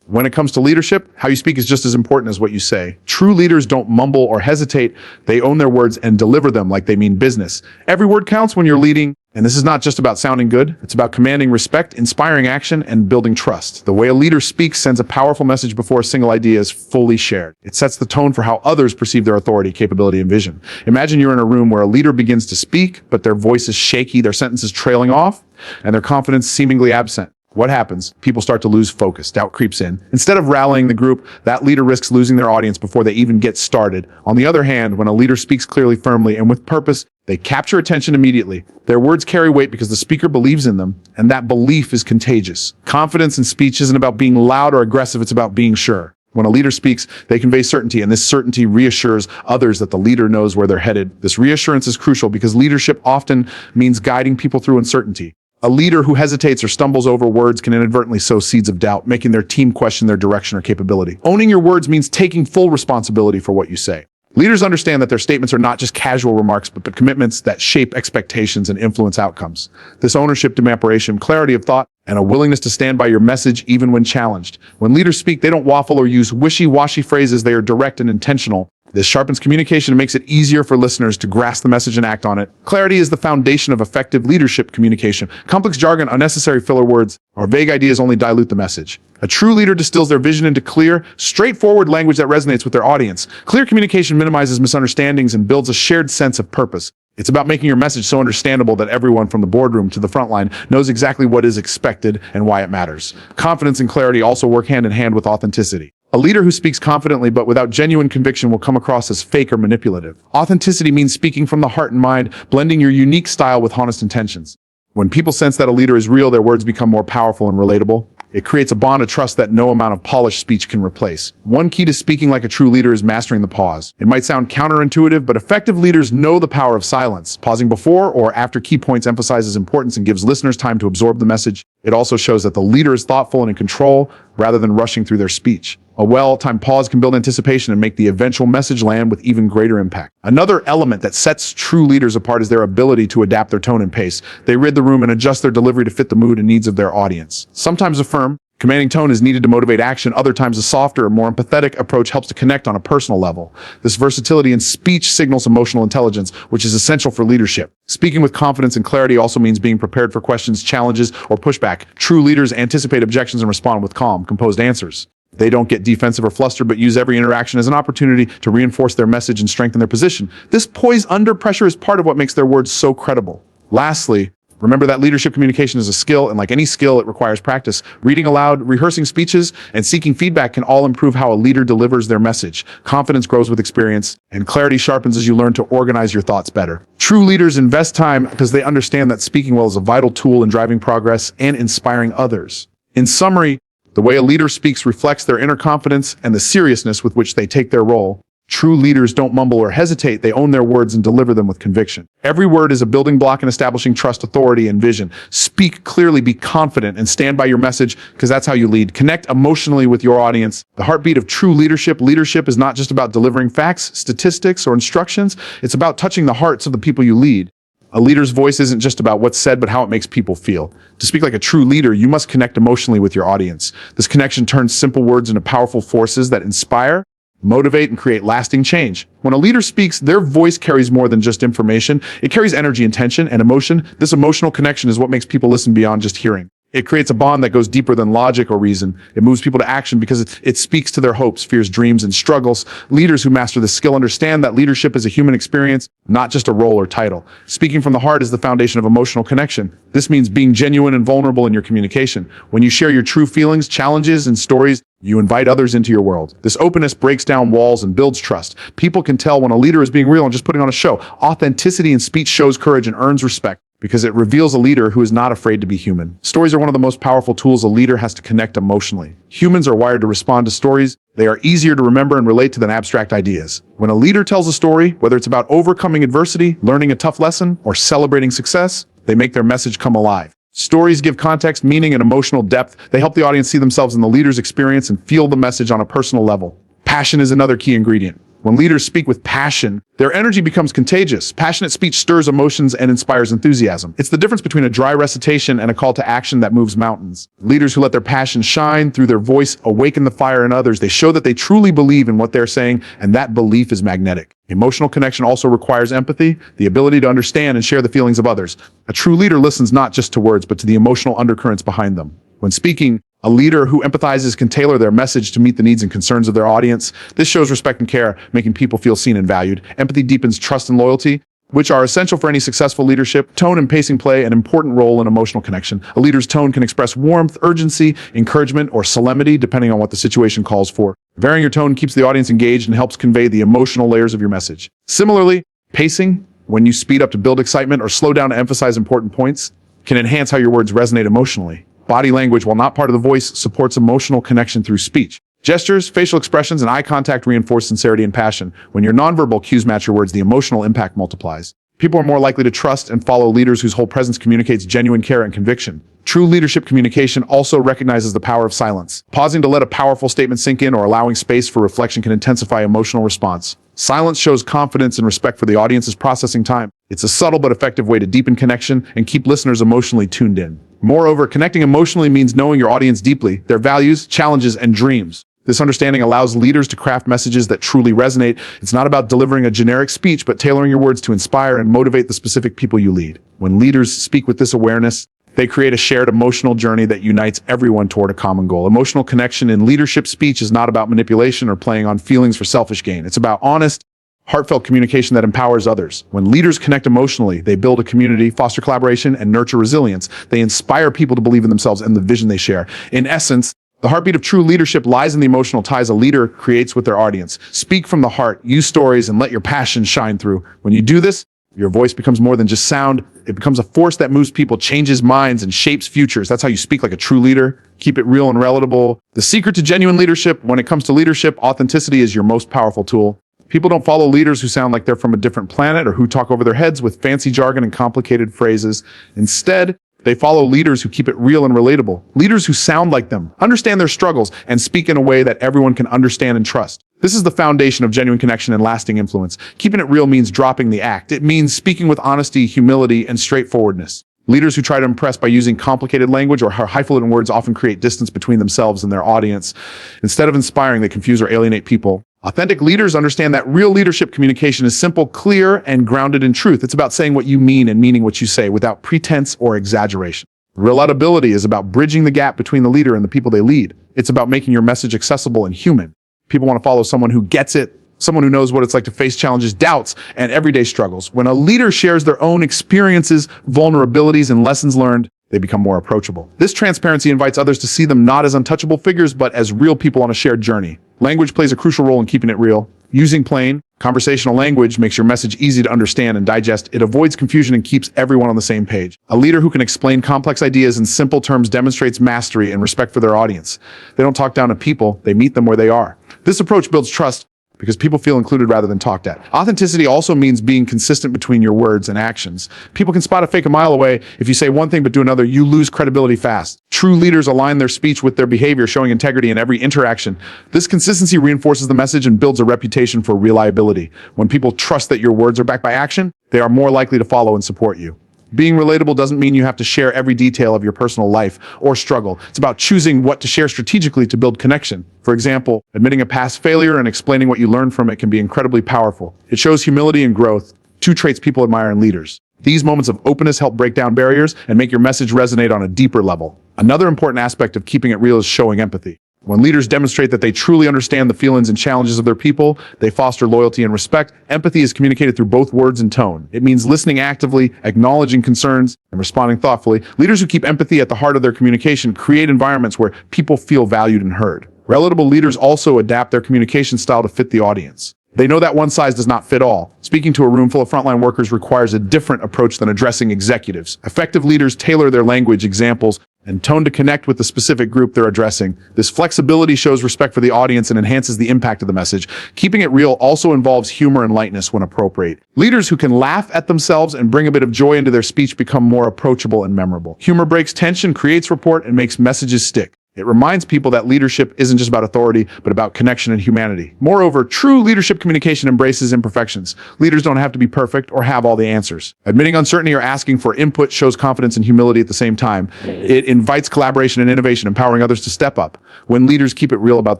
When it comes to leadership, how you speak is just as important as what you say. True leaders don't mumble or hesitate. They own their words and deliver them like they mean business. Every word counts when you're leading, and this is not just about sounding good. It's about commanding respect, inspiring action, and building trust. The way a leader speaks sends a powerful message before a single idea is fully shared. It sets the tone for how others perceive their authority, capability, and vision. Imagine you're in a room where a leader begins to speak, but their voice is shaky, their sentences trailing off, and their confidence seemingly absent. What happens? People start to lose focus. Doubt creeps in. Instead of rallying the group, that leader risks losing their audience before they even get started. On the other hand, when a leader speaks clearly, firmly, and with purpose, they capture attention immediately. Their words carry weight because the speaker believes in them, and that belief is contagious. Confidence in speech isn't about being loud or aggressive, it's about being sure. When a leader speaks, they convey certainty, and this certainty reassures others that the leader knows where they're headed. This reassurance is crucial because leadership often means guiding people through uncertainty. A leader who hesitates or stumbles over words can inadvertently sow seeds of doubt, making their team question their direction or capability. Owning your words means taking full responsibility for what you say. Leaders understand that their statements are not just casual remarks, but commitments that shape expectations and influence outcomes. This ownership demands preparation, clarity of thought, and a willingness to stand by your message even when challenged. When leaders speak, they don't waffle or use wishy-washy phrases. They are direct and intentional. This sharpens communication and makes it easier for listeners to grasp the message and act on it. Clarity is the foundation of effective leadership communication. Complex jargon, unnecessary filler words, or vague ideas only dilute the message. A true leader distills their vision into clear, straightforward language that resonates with their audience. Clear communication minimizes misunderstandings and builds a shared sense of purpose. It's about making your message so understandable that everyone from the boardroom to the front line knows exactly what is expected and why it matters. Confidence and clarity also work hand in hand with authenticity. A leader who speaks confidently but without genuine conviction will come across as fake or manipulative. Authenticity means speaking from the heart and mind, blending your unique style with honest intentions. When people sense that a leader is real, their words become more powerful and relatable. It creates a bond of trust that no amount of polished speech can replace. One key to speaking like a true leader is mastering the pause. It might sound counterintuitive, but effective leaders know the power of silence. Pausing before or after key points emphasizes importance and gives listeners time to absorb the message. It also shows that the leader is thoughtful and in control rather than rushing through their speech. A well-timed pause can build anticipation and make the eventual message land with even greater impact. Another element that sets true leaders apart is their ability to adapt their tone and pace. They read the room and adjust their delivery to fit the mood and needs of their audience. Sometimes a firm, commanding tone is needed to motivate action. Other times a softer, more empathetic approach helps to connect on a personal level. This versatility in speech signals emotional intelligence, which is essential for leadership. Speaking with confidence and clarity also means being prepared for questions, challenges, or pushback. True leaders anticipate objections and respond with calm, composed answers. They don't get defensive or flustered, but use every interaction as an opportunity to reinforce their message and strengthen their position. This poise under pressure is part of what makes their words so credible. Lastly, remember that leadership communication is a skill, and like any skill, it requires practice. Reading aloud, rehearsing speeches, and seeking feedback can all improve how a leader delivers their message. Confidence grows with experience, and clarity sharpens as you learn to organize your thoughts better. True leaders invest time because they understand that speaking well is a vital tool in driving progress and inspiring others. In summary, the way a leader speaks reflects their inner confidence and the seriousness with which they take their role. True leaders don't mumble or hesitate. They own their words and deliver them with conviction. Every word is a building block in establishing trust, authority, and vision. Speak clearly, be confident, and stand by your message, because that's how you lead. Connect emotionally with your audience. The heartbeat of true leadership. Leadership is not just about delivering facts, statistics, or instructions. It's about touching the hearts of the people you lead. A leader's voice isn't just about what's said, but how it makes people feel. To speak like a true leader, you must connect emotionally with your audience. This connection turns simple words into powerful forces that inspire, motivate, and create lasting change. When a leader speaks, their voice carries more than just information. It carries energy, intention, and emotion. This emotional connection is what makes people listen beyond just hearing. It creates a bond that goes deeper than logic or reason. It moves people to action because it speaks to their hopes, fears, dreams, and struggles. Leaders who master this skill understand that leadership is a human experience, not just a role or title. Speaking from the heart is the foundation of emotional connection. This means being genuine and vulnerable in your communication. When you share your true feelings, challenges, and stories, you invite others into your world. This openness breaks down walls and builds trust. People can tell when a leader is being real and just putting on a show. Authenticity in speech shows courage and earns respect, because it reveals a leader who is not afraid to be human. Stories are one of the most powerful tools a leader has to connect emotionally. Humans are wired to respond to stories. They are easier to remember and relate to than abstract ideas. When a leader tells a story, whether it's about overcoming adversity, learning a tough lesson, or celebrating success, they make their message come alive. Stories give context, meaning, and emotional depth. They help the audience see themselves in the leader's experience and feel the message on a personal level. Passion is another key ingredient. When leaders speak with passion, their energy becomes contagious. Passionate speech stirs emotions and inspires enthusiasm. It's the difference between a dry recitation and a call to action that moves mountains. Leaders who let their passion shine through their voice awaken the fire in others. They show that they truly believe in what they're saying, and that belief is magnetic. Emotional connection also requires empathy, the ability to understand and share the feelings of others. A true leader listens not just to words, but to the emotional undercurrents behind them. When speaking, a leader who empathizes can tailor their message to meet the needs and concerns of their audience. This shows respect and care, making people feel seen and valued. Empathy deepens trust and loyalty, which are essential for any successful leadership. Tone and pacing play an important role in emotional connection. A leader's tone can express warmth, urgency, encouragement, or solemnity, depending on what the situation calls for. Varying your tone keeps the audience engaged and helps convey the emotional layers of your message. Similarly, pacing, when you speed up to build excitement or slow down to emphasize important points, can enhance how your words resonate emotionally. Body language, while not part of the voice, supports emotional connection through speech. Gestures, facial expressions, and eye contact reinforce sincerity and passion. When your nonverbal cues match your words, the emotional impact multiplies. People are more likely to trust and follow leaders whose whole presence communicates genuine care and conviction. True leadership communication also recognizes the power of silence. Pausing to let a powerful statement sink in or allowing space for reflection can intensify emotional response. Silence shows confidence and respect for the audience's processing time. It's a subtle but effective way to deepen connection and keep listeners emotionally tuned in. Moreover, connecting emotionally means knowing your audience deeply, their values, challenges, and dreams. This understanding allows leaders to craft messages that truly resonate. It's not about delivering a generic speech, but tailoring your words to inspire and motivate the specific people you lead. When leaders speak with this awareness, they create a shared emotional journey that unites everyone toward a common goal. Emotional connection in leadership speech is not about manipulation or playing on feelings for selfish gain. It's about honest, heartfelt communication that empowers others. When leaders connect emotionally, they build a community, foster collaboration, and nurture resilience. They inspire people to believe in themselves and the vision they share. In essence, the heartbeat of true leadership lies in the emotional ties a leader creates with their audience. Speak from the heart, use stories, and let your passion shine through. When you do this, your voice becomes more than just sound. It becomes a force that moves people, changes minds, and shapes futures. That's how you speak like a true leader. Keep it real and relatable. The secret to genuine leadership, when it comes to leadership, authenticity is your most powerful tool. People don't follow leaders who sound like they're from a different planet or who talk over their heads with fancy jargon and complicated phrases. Instead, they follow leaders who keep it real and relatable. Leaders who sound like them, understand their struggles, and speak in a way that everyone can understand and trust. This is the foundation of genuine connection and lasting influence. Keeping it real means dropping the act. It means speaking with honesty, humility, and straightforwardness. Leaders who try to impress by using complicated language or highfalutin words often create distance between themselves and their audience. Instead of inspiring, they confuse or alienate people. Authentic leaders understand that real leadership communication is simple, clear, and grounded in truth. It's about saying what you mean and meaning what you say without pretense or exaggeration. Relatability is about bridging the gap between the leader and the people they lead. It's about making your message accessible and human. People want to follow someone who gets it, someone who knows what it's like to face challenges, doubts, and everyday struggles. When a leader shares their own experiences, vulnerabilities, and lessons learned, they become more approachable. This transparency invites others to see them not as untouchable figures, but as real people on a shared journey. Language plays a crucial role in keeping it real. Using plain, conversational language makes your message easy to understand and digest. It avoids confusion and keeps everyone on the same page. A leader who can explain complex ideas in simple terms demonstrates mastery and respect for their audience. They don't talk down to people, they meet them where they are. This approach builds trust because people feel included rather than talked at. Authenticity also means being consistent between your words and actions. People can spot a fake a mile away. If you say one thing but do another, you lose credibility fast. True leaders align their speech with their behavior, showing integrity in every interaction. This consistency reinforces the message and builds a reputation for reliability. When people trust that your words are backed by action, they are more likely to follow and support you. Being relatable doesn't mean you have to share every detail of your personal life or struggle. It's about choosing what to share strategically to build connection. For example, admitting a past failure and explaining what you learned from it can be incredibly powerful. It shows humility and growth, two traits people admire in leaders. These moments of openness help break down barriers and make your message resonate on a deeper level. Another important aspect of keeping it real is showing empathy. When leaders demonstrate that they truly understand the feelings and challenges of their people, they foster loyalty and respect. Empathy is communicated through both words and tone. It means listening actively, acknowledging concerns, and responding thoughtfully. Leaders who keep empathy at the heart of their communication create environments where people feel valued and heard. Relatable leaders also adapt their communication style to fit the audience. They know that one size does not fit all. Speaking to a room full of frontline workers requires a different approach than addressing executives. Effective leaders tailor their language, examples, and tone to connect with the specific group they're addressing. This flexibility shows respect for the audience and enhances the impact of the message. Keeping it real also involves humor and lightness when appropriate. Leaders who can laugh at themselves and bring a bit of joy into their speech become more approachable and memorable. Humor breaks tension, creates rapport, and makes messages stick. It reminds people that leadership isn't just about authority, but about connection and humanity. Moreover, true leadership communication embraces imperfections. Leaders don't have to be perfect or have all the answers. Admitting uncertainty or asking for input shows confidence and humility at the same time. It invites collaboration and innovation, empowering others to step up. When leaders keep it real about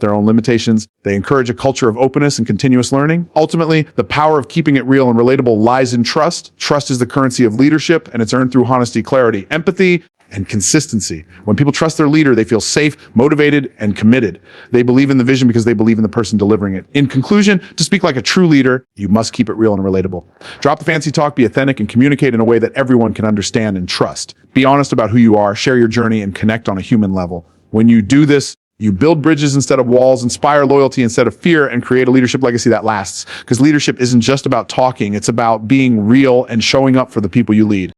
their own limitations, they encourage a culture of openness and continuous learning. Ultimately, the power of keeping it real and relatable lies in trust. Trust is the currency of leadership, and it's earned through honesty, clarity, empathy, and consistency. When people trust their leader, they feel safe, motivated, and committed. They believe in the vision because they believe in the person delivering it. In conclusion, to speak like a true leader, you must keep it real and relatable. Drop the fancy talk, be authentic, and communicate in a way that everyone can understand and trust. Be honest about who you are, share your journey, and connect on a human level. When you do this, you build bridges instead of walls, inspire loyalty instead of fear, and create a leadership legacy that lasts. Because leadership isn't just about talking, it's about being real and showing up for the people you lead.